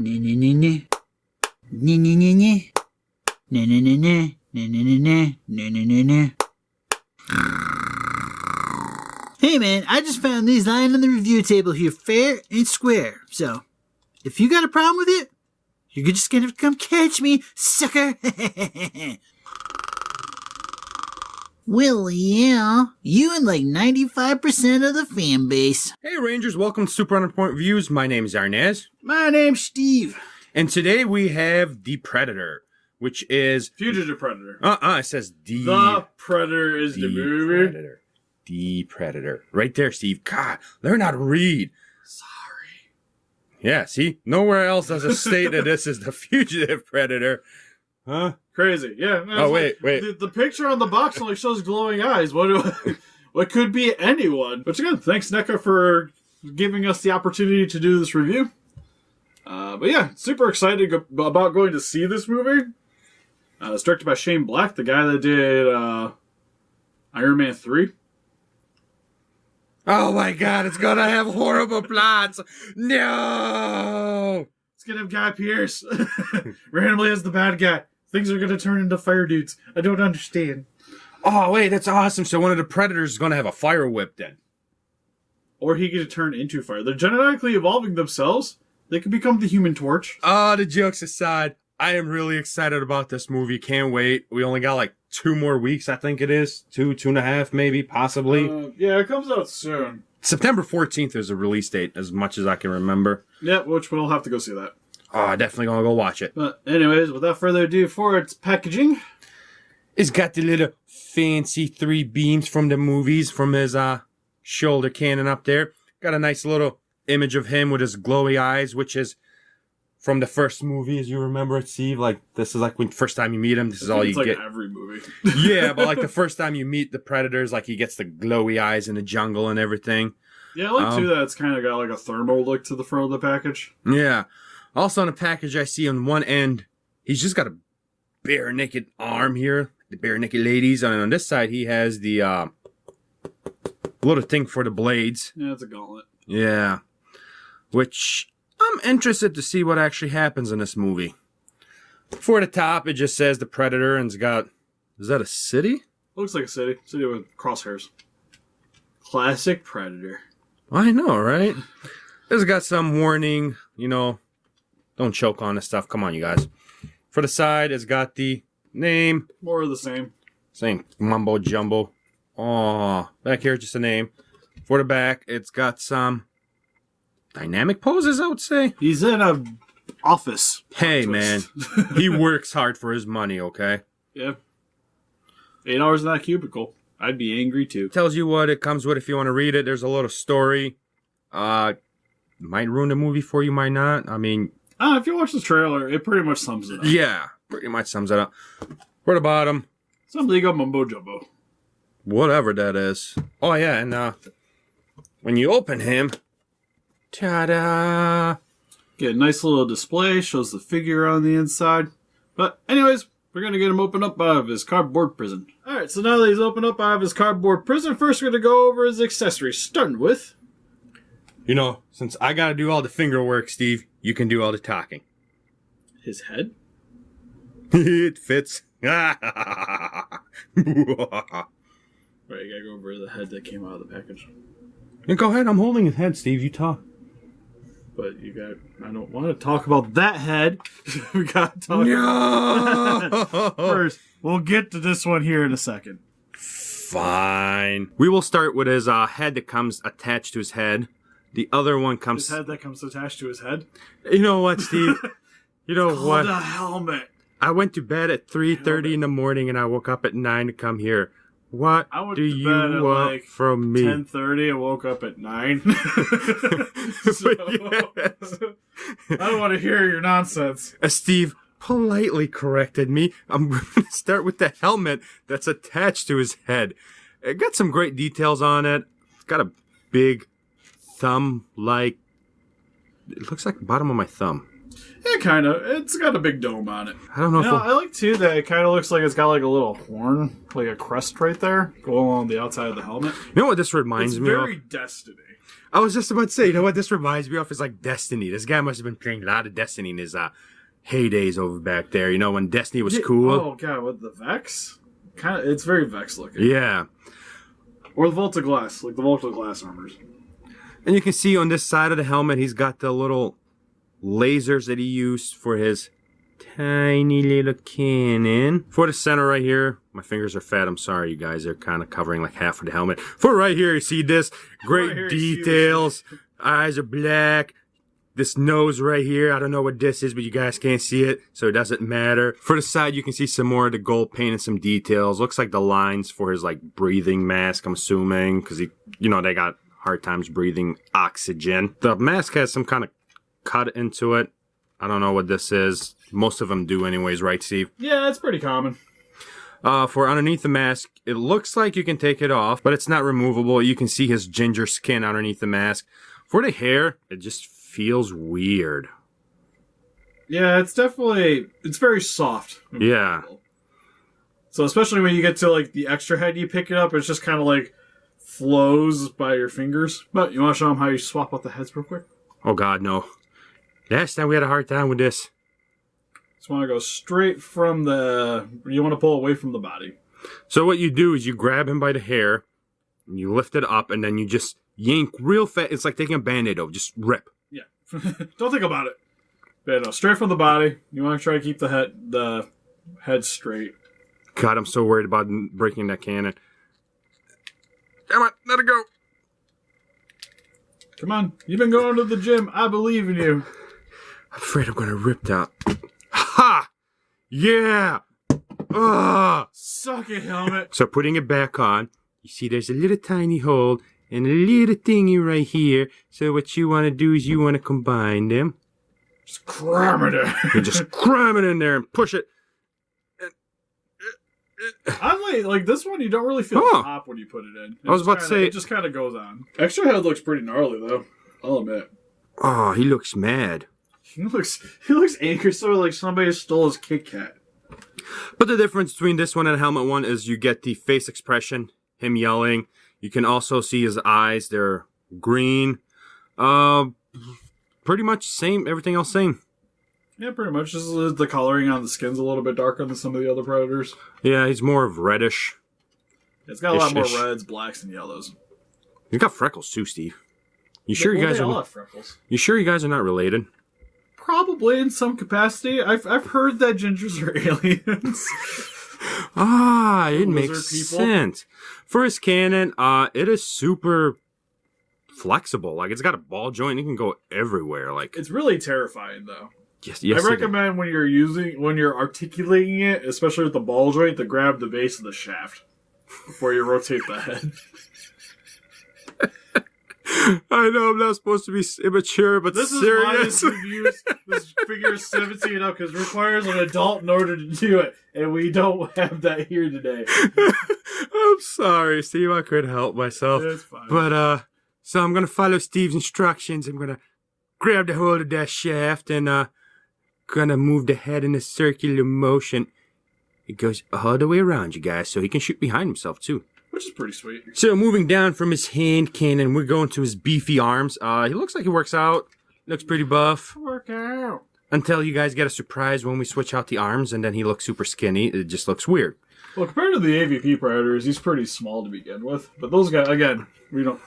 Hey man, I just found these lying on the review table here fair and square. So, if you got a problem with it, you're just gonna come catch me, sucker. Well, yeah, you and like 95% of the fan base. Hey Rangers, welcome to Super On Point Reviews. My name is Arnaz. My name's Steve. And today we have The Predator, which is... Fugitive Predator. It says The... The Predator is the movie. Predator. The Predator. Right there, Steve. God, learn how to read. Sorry. Yeah, see? Nowhere else does it state that this is the Fugitive Predator. Huh? Crazy. Yeah. No, Oh, wait. The picture on the box only shows glowing eyes. What could be anyone? But again, thanks NECA for giving us the opportunity to do this review. But yeah, super excited about going to see this movie. It's directed by Shane Black, the guy that did Iron Man 3. Oh my God, it's gonna have horrible plots. No! It's gonna have Guy Pearce. Randomly as the bad guy. Things are gonna turn into fire dudes. I don't understand. Oh wait, that's awesome. So one of the Predators is gonna have a fire whip then. Or he could turn into fire. They're genetically evolving themselves. They could become the Human Torch. Oh, the jokes aside, I am really excited about this movie. Can't wait. We only got like 2 more weeks, I think it is. 2.5 maybe, possibly. Yeah, it comes out soon. September 14th is a release date, as much as I can remember. Yeah, which we'll have to go see that. Oh, definitely gonna go watch it. But anyways, without further ado, for its packaging. It's got the little fancy 3 beams from the movies from his shoulder cannon up there. Got a nice little image of him with his glowy eyes, which is from the first movie, as you remember it, Steve. Like, this is like when first time you meet him, this is all you like get. Every movie. Yeah, but like the first time you meet the Predators, like he gets the glowy eyes in the jungle and everything. Yeah, I like too that it's kind of got like a thermal look to the front of the package. Yeah. Also on the package, I see on one end, he's just got a bare naked arm here. The bare naked ladies. And on this side, he has the little thing for the blades. Yeah, it's a gauntlet. Yeah. Which I'm interested to see what actually happens in this movie. For the top, it just says the Predator and it's got... Is that a city? Looks like a city. City with crosshairs. Classic Predator. I know, right? It's got some warning, you know... Don't choke on this stuff. Come on, you guys. For the side, it's got the name. More of the same. Same mumbo jumbo. Oh, back here, just a name. For the back, it's got some dynamic poses, I would say. He's in a office. Hey, man. He works hard for his money, okay? Yeah. 8 hours in that cubicle. I'd be angry, too. Tells you what it comes with if you want to read it. There's a little story. Might ruin the movie for you, might not. I mean... if you watch the trailer, it pretty much sums it up. Yeah, pretty much sums it up. For the bottom. Some legal mumbo jumbo. Whatever that is. Oh, yeah, and when you open him, ta-da! Get a nice little display, shows the figure on the inside. But anyways, we're going to get him opened up out of his cardboard prison. Alright, so now that he's opened up out of his cardboard prison, first we're going to go over his accessories, starting with... You know, since I gotta do all the finger work, Steve, you can do all the talking. His head? It fits. Right, you gotta go over the head that came out of the package. Go ahead, I'm holding his head, Steve, you talk. But I don't want to talk about that head. We gotta talk No! First, we'll get to this one here in a second. Fine. We will start with his head that comes attached to his head. The other one comes... His head that comes attached to his head? You know what, Steve? You know what? The helmet. I went to bed at 3:30 in the morning and I woke up at 9 to come here. What do you want from me? 10:30. I woke up at 9. So, yes. I don't want to hear your nonsense. Steve politely corrected me. I'm going to start with the helmet that's attached to his head. It got some great details on it. It's got a big thumb-like... It looks like the bottom of my thumb. Yeah, kind of. It's got a big dome on it. I don't know if... I like, too, that it kind of looks like it's got like a little horn, like a crest right there, going along the outside of the helmet. You know what this reminds me of? It's very Destiny. I was just about to say, you know what this reminds me of is like Destiny. This guy must have been playing a lot of Destiny in his heydays over back there. You know, when Destiny was cool. Oh god, with the Vex? It's very Vex looking. Yeah. Or the Volta Glass, like the Volta Glass armors. And you can see on this side of the helmet, he's got the little lasers that he used for his tiny little cannon. For the center right here, my fingers are fat. I'm sorry, you guys. They're kind of covering like half of the helmet. For right here, you see this great Right here, details. Eyes are black. This nose right here, I don't know what this is, but you guys can't see it, so it doesn't matter. For the side, you can see some more of the gold paint and some details. Looks like the lines for his like breathing mask, I'm assuming, because he, you know, they got hard times breathing oxygen. The mask has some kind of cut into it. I don't know what this is. Most of them do anyways, right, Steve? Yeah, that's pretty common. For underneath the mask, it looks like you can take it off, but it's not removable. You can see his ginger skin underneath the mask. For the hair, it just feels weird. Yeah, it's very soft. Yeah. So especially when you get to like the extra head, you pick it up, it's just kind of like flows by your fingers. But you want to show them how you swap out the heads real quick? Oh god, no. Last time we had a hard time with this. Just want to go straight from you want to pull away from the body. So what you do is you grab him by the hair, and you lift it up, and then you just yank real fast. It's like taking a Band-Aid off. Just rip. Yeah. Don't think about it. But no, straight from the body. You want to try to keep the head straight. God, I'm so worried about breaking that cannon. Come on, let it go. Come on. You've been going to the gym. I believe in you. I'm afraid I'm going to rip that. Ha! Yeah! Ugh! Suck it, helmet. So putting it back on, you see there's a little tiny hole and a little thingy right here. So what you want to do is you want to combine them. Just cram it in. You just cram it in there and push it. I like this one. You don't really feel the pop when you put it in. I was about to say it just kind of goes on. Extra head looks pretty gnarly though. I'll admit. Oh, he looks mad. He looks angry, so like somebody stole his Kit Kat. But the difference between this one and helmet one is you get the face expression, him yelling. You can also see his eyes; they're green. Pretty much same. Everything else same. Yeah, pretty much. Just the coloring on the skin's a little bit darker than some of the other Predators. Yeah, he's more of reddish. It's got a lot more reds, blacks, and yellows. He's got freckles too, Steve. You sure you guys are? Have freckles. You sure you guys are not related? Probably in some capacity. I've heard that gingers are aliens. It makes sense. For his cannon, it is super flexible. Like it's got a ball joint. It can go everywhere. Like it's really terrifying, though. Yes, I recommend when you're articulating it, especially with the ball joint, to grab the base of the shaft before you rotate the head. I know I'm not supposed to be immature, but this serious. Is why this figure is 17 up because it requires an adult in order to do it, and we don't have that here today. I'm sorry, Steve. I couldn't help myself. It's fine. But so I'm gonna follow Steve's instructions. I'm gonna grab the hold of that shaft and gonna move the head in a circular motion. It goes all the way around, you guys, so he can shoot behind himself too. Which is pretty sweet. So moving down from his hand cannon, we're going to his beefy arms. He looks like he works out. Looks pretty buff. Work out. Until you guys get a surprise when we switch out the arms, and then he looks super skinny. It just looks weird. Well, compared to the AVP Predators, he's pretty small to begin with. But those guys, again, we don't...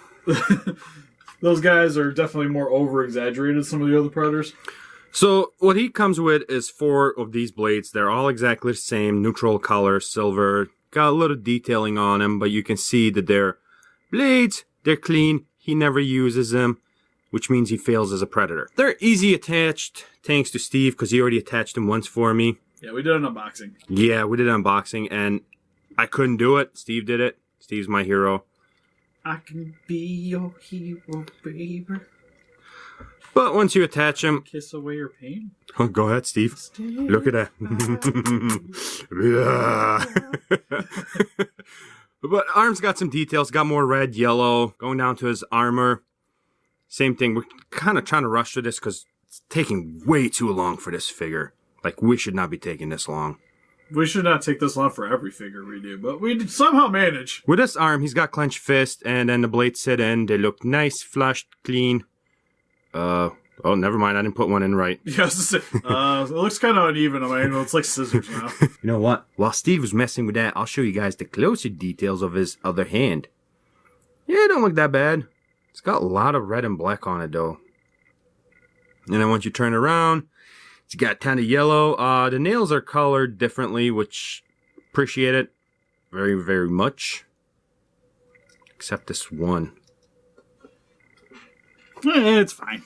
those guys are definitely more over-exaggerated than some of the other Predators. So what he comes with is 4 of these blades. They're all exactly the same, neutral color, silver. Got a little detailing on them, but you can see that they're blades. They're clean. He never uses them, which means he fails as a Predator. They're easy attached, thanks to Steve, because he already attached them once for me. Yeah, we did an unboxing. Yeah, we did an unboxing, and I couldn't do it. Steve did it. Steve's my hero. I can be your hero, baby. But once you attach them... Kiss away your pain? Oh, go ahead, Steve. Look at that. But arms got some details. Got more red, yellow. Going down to his armor. Same thing. We're kind of trying to rush through this because it's taking way too long for this figure. Like, we should not be taking this long. We should not take this long for every figure we do, but we somehow manage. With this arm, he's got clenched fist, and then the blades sit in. They look nice, flushed, clean. Oh, never mind. I didn't put one in right. Yes, it looks kind of uneven. I mean, it's like scissors now. You know what? While Steve was messing with that, I'll show you guys the closer details of his other hand. Yeah, it don't look that bad. It's got a lot of red and black on it, though. And then once you turn around, it's got kind of yellow. The nails are colored differently, which appreciate it very, very much. Except this one. It's fine.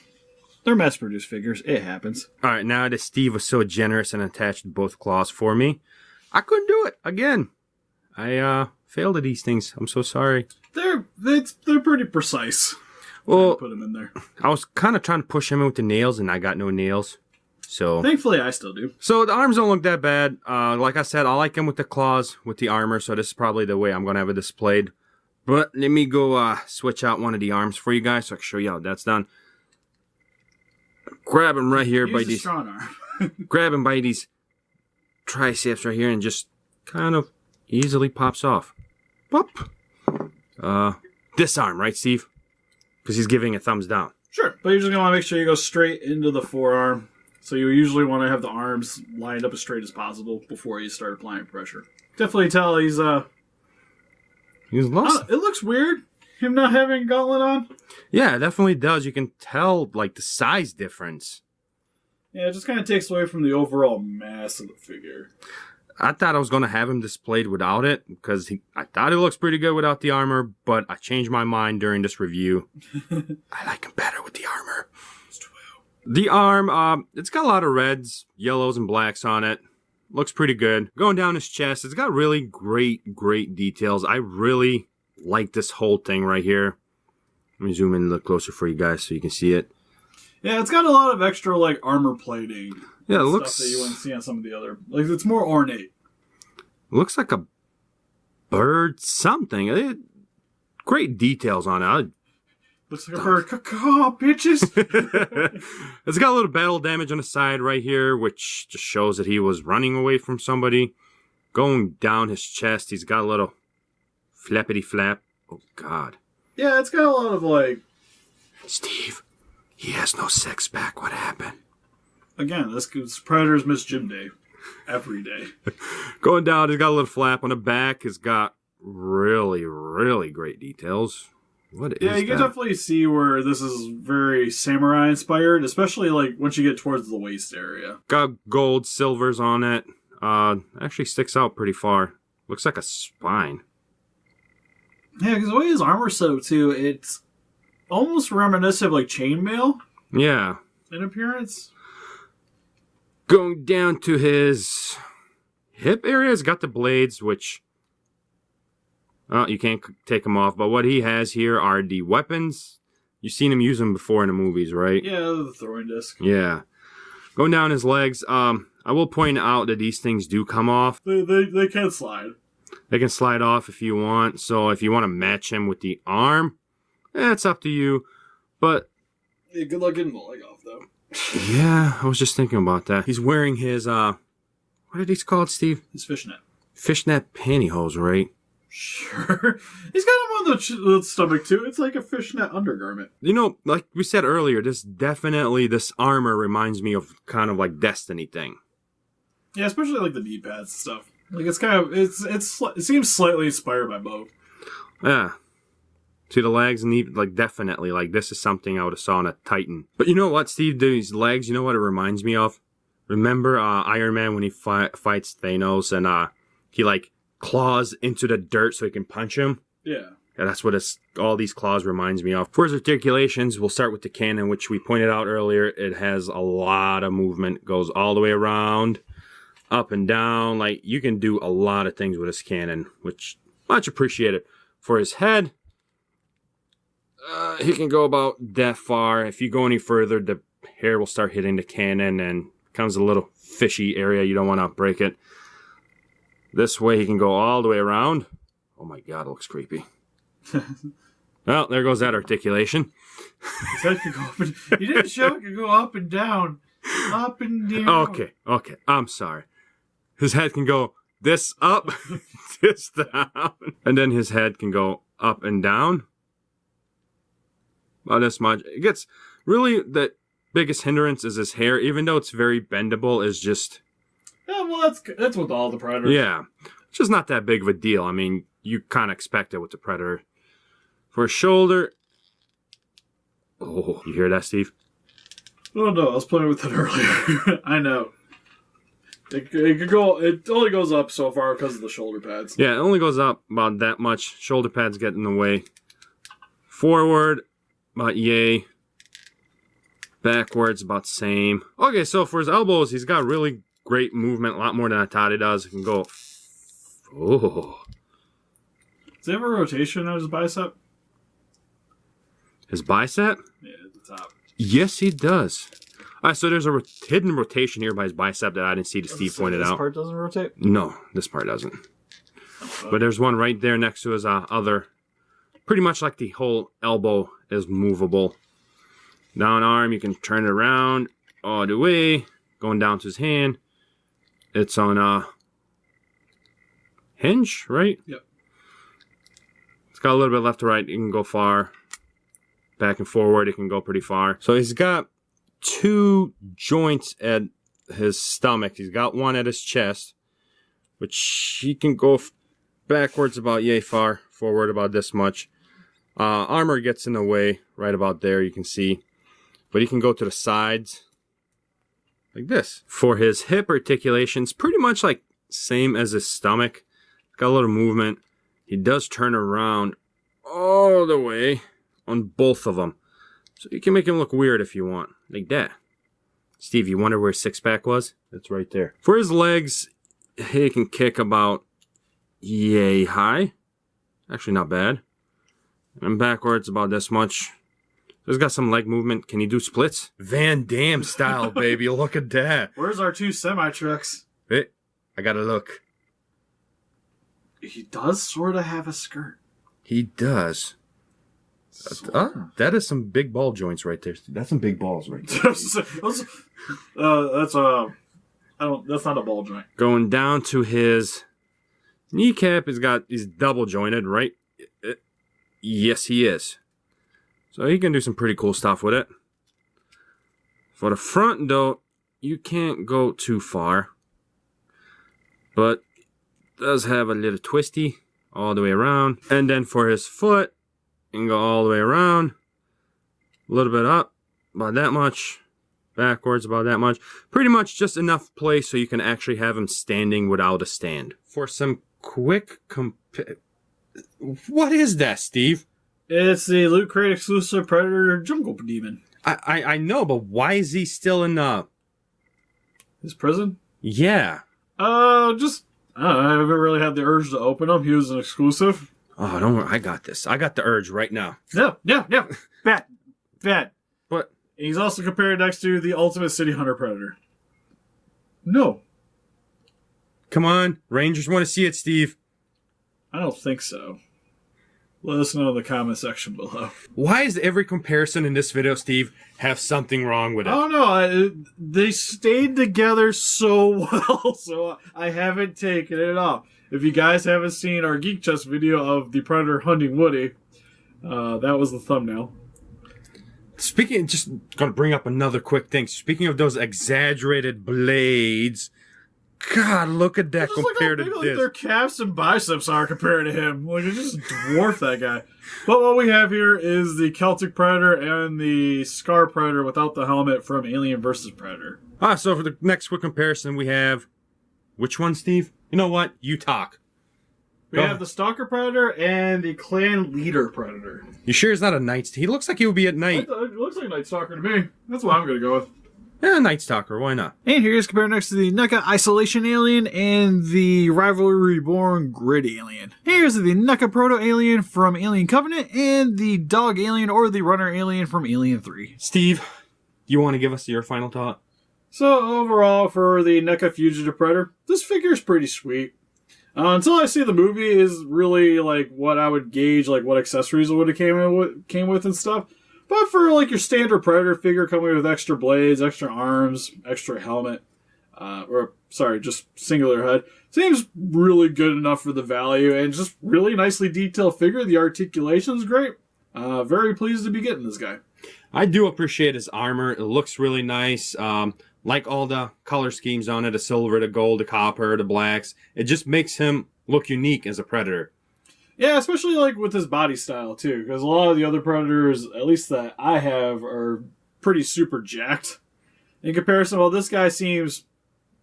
They're mass-produced figures. It happens. All right, now that Steve was so generous and attached both claws for me, I couldn't do it again. I failed at these things. I'm so sorry. They're pretty precise. Well, Put them in there. I was kind of trying to push him in with the nails, and I got no nails. So Thankfully, I still do. So the arms don't look that bad. Like I said, I like him with the claws, with the armor. So this is probably the way I'm going to have it displayed. But let me go switch out one of the arms for you guys so I can show you how that's done. Grab him right here by these. Strong arm. Grab him by these triceps right here and just kind of easily pops off. Pop. This arm, right, Steve? Because he's giving a thumbs down. Sure, but you're just going to want to make sure you go straight into the forearm. So you usually want to have the arms lined up as straight as possible before you start applying pressure. Definitely tell he's lost. It looks weird, him not having a gauntlet on. Yeah, it definitely does. You can tell, like, the size difference. Yeah, it just kind of takes away from the overall mass of the figure. I thought I was going to have him displayed without it, because I thought it looks pretty good without the armor, but I changed my mind during this review. I like him better with the armor. The arm, it's got a lot of reds, yellows, and blacks on it. Looks pretty good. Going down his chest, it's got really great details. I really like this whole thing right here. Let me zoom in a little closer for you guys so you can see it. Yeah, it's got a lot of extra, like, armor plating. Yeah, it looks... Stuff that you wouldn't see on some of the other... Like, it's more ornate. Looks like a bird something. Great details on it. Looks like a bird. Caw, bitches! It's got a little battle damage on the side right here, which just shows that he was running away from somebody. Going down his chest, he's got a little flappity flap. Oh, God. Yeah, it's got a lot of, like... Steve, he has no sex back. What happened? Again, this Predators miss gym day. Every day. Going down, he's got a little flap on the back. He's got really great details. What is that? Yeah, you can definitely see where this is very samurai inspired, especially like once you get towards the waist area. Got gold, silvers on it. Actually sticks out pretty far. Looks like a spine. Yeah, because the way his armor's set up too, it's almost reminiscent of like chainmail. Yeah. In appearance. Going down to his hip area, he's got the blades, which... Oh, you can't take them off, but what he has here are the weapons. You've seen him use them before in the movies, right? Yeah, the throwing disc. Yeah. Going down his legs, I will point out that these things do come off. They can slide. They can slide off if you want, so if you want to match him with the arm, it's up to you. But... Yeah, good luck getting the leg off, though. Yeah, I was just thinking about that. He's wearing his, what are these called, Steve? His fishnet. Fishnet pantyhose, right? Sure. He's got him on the stomach, too. It's like a fishnet undergarment. You know, like we said earlier, this armor reminds me of kind of like Destiny thing. Yeah, especially like the knee pads and stuff. Like it's kind of, it seems slightly inspired by both. Yeah. See the legs and like definitely, like this is something I would have saw in a Titan. But you know what, Steve, these legs, you know what it reminds me of? Remember Iron Man when he fights Thanos and he like claws into the dirt so he can punch him? Yeah. Yeah, that's what all these claws reminds me of. For his articulations, we'll start with the cannon, which we pointed out earlier. It has a lot of movement. Goes all the way around, up and down. Like, you can do a lot of things with this cannon, which much appreciated. For his head, he can go about that far. If you go any further, the hair will start hitting the cannon and becomes a little fishy area. You don't want to break it. This way, he can go all the way around. Oh my God, it looks creepy. Well, there goes that articulation. You didn't show it could go up and down. Up and down. Okay. I'm sorry. his head can go this up, this down. And then his head can go up and down. About this much. It gets really the biggest hindrance is his hair, even though it's very bendable, is just... Yeah, well, that's with all the Predators. Yeah. It's just not that big of a deal. I mean, you kind of expect it with the Predator. For his shoulder... Oh, you hear that, Steve? Oh, no, I was playing with it earlier. I know. It could go... It only goes up so far because of the shoulder pads. Yeah, it only goes up about that much. Shoulder pads get in the way. Forward, about yay. Backwards, about the same. Okay, so for his elbows, he's got really great movement. A lot more than I thought he does. He can go... Oh. Does he have a rotation on his bicep? His bicep? Yeah, at the top. Yes, he does. Alright, so there's a hidden rotation here by his bicep that I didn't see that Steve pointed out. This part doesn't rotate? No, this part doesn't. But there's one right there next to his other. Pretty much like the whole elbow is movable. Down arm, you can turn it around all the way. Going down to his hand. It's on a hinge, right? Yep. It's got a little bit left to right. You can go far. Back and forward, it can go pretty far. So he's got 2 joints at his stomach. He's got one at his chest, which he can go backwards about yay far, forward about this much. Armor gets in the way right about there, you can see. But he can go to the sides like this. For his hip articulations, pretty much like same as his stomach. Got a little movement. He does turn around all the way on both of them. So you can make him look weird if you want. Like that. Steve, you wonder where his six-pack was? It's right there. For his legs, he can kick about yay high. Actually not bad. And backwards about this much. He's got some leg movement. Can he do splits? Van Damme style, baby. Look at that. Where's our 2 semi-trucks? Hey, I gotta look. He does sort of have a skirt. He does. That is some big ball joints right there. That's some big balls right there. That's not a ball joint. Going down to his kneecap, he's double jointed, right? Yes, he is. So he can do some pretty cool stuff with it. For the front, though, you can't go too far. But it does have a little twisty all the way around. And then for his foot, you can go all the way around. A little bit up, about that much. Backwards, about that much. Pretty much just enough place so you can actually have him standing without a stand. For some quick What is that, Steve? It's the Loot Crate exclusive Predator Jungle Demon. I know, but why is he still in his prison? Yeah. I haven't really had the urge to open him. He was an exclusive. Oh, don't worry. I got this. I got the urge right now. No. Bad. But he's also compared next to the Ultimate City Hunter Predator. No. Come on. Rangers want to see it, Steve. I don't think so. Let us know in the comment section below. Why is every comparison in this video, Steve, have something wrong with it? I don't know. They stayed together so well, so I haven't taken it off. If you guys haven't seen our Geek Chest video of the Predator hunting Woody, that was the thumbnail. Just gonna bring up another quick thing. Speaking of those exaggerated blades, God, look at that compared to this. Their calves and biceps are compared to him. Like, it just dwarfed that guy. But what we have here is the Celtic Predator and the Scar Predator without the helmet from Alien vs. Predator. So for the next quick comparison, we have... Which one, Steve? You know what? You talk. We have the Stalker Predator and the Clan Leader Predator. You sure it's not a Night... He looks like he would be at night. It looks like Night Stalker to me. That's what I'm going to go with. Yeah, Night Stalker, why not? And here's compared next to the NECA Isolation Alien and the Rivalry Reborn Grid Alien. Here's the NECA Proto Alien from Alien Covenant and the Dog Alien or the Runner Alien from Alien 3. Steve, you want to give us your final thought? So overall, for the NECA Fugitive Predator, this figure is pretty sweet. Until I see the movie is really like what I would gauge, like what accessories it would have came with and stuff. But for like your standard Predator figure coming with extra blades, extra arms, extra helmet, or sorry, just singular head. Seems really good enough for the value, and just really nicely detailed figure. The articulation's great. Very pleased to be getting this guy. I do appreciate his armor. It looks really nice. Like all the color schemes on it, the silver, the gold, the copper, the blacks. It just makes him look unique as a Predator. Yeah, especially like with his body style too, because a lot of the other Predators, at least that I have, are pretty super jacked. In comparison, well, this guy seems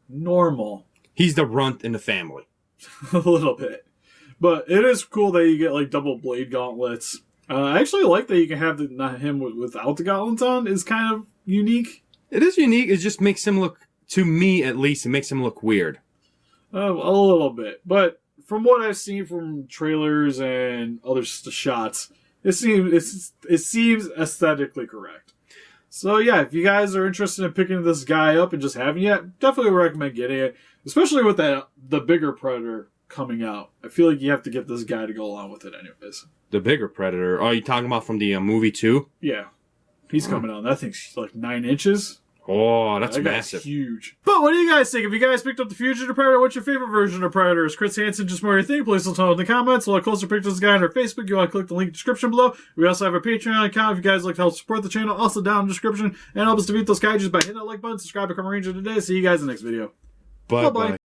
normal. He's the runt in the family. A little bit. But it is cool that you get like double blade gauntlets. I actually like that you can have him without the gauntlets on. Is kind of unique. It is unique. It just makes him look, to me at least, it makes him look weird. A little bit. But from what I've seen from trailers and other shots, it seems aesthetically correct. So yeah, if you guys are interested in picking this guy up and just having it, definitely recommend getting it. Especially with the bigger Predator coming out. I feel like you have to get this guy to go along with it anyways. The bigger Predator? Oh, are you talking about from the movie too? Yeah. He's coming out. That thing's like 9 inches. Oh, that's that massive. Huge. But what do you guys think? If you guys picked up the Fugitive Predator, what's your favorite version of Predator? Is Chris Hansen just more your thing? Please let us know in the comments. We'll have closer pictures of this guy on our Facebook. You want to click the link in the description below. We also have our Patreon account if you guys like to help support the channel. Also down in the description. And help us defeat those guys just by hitting that like button. Subscribe, become a ranger today. See you guys in the next video. Bye-bye.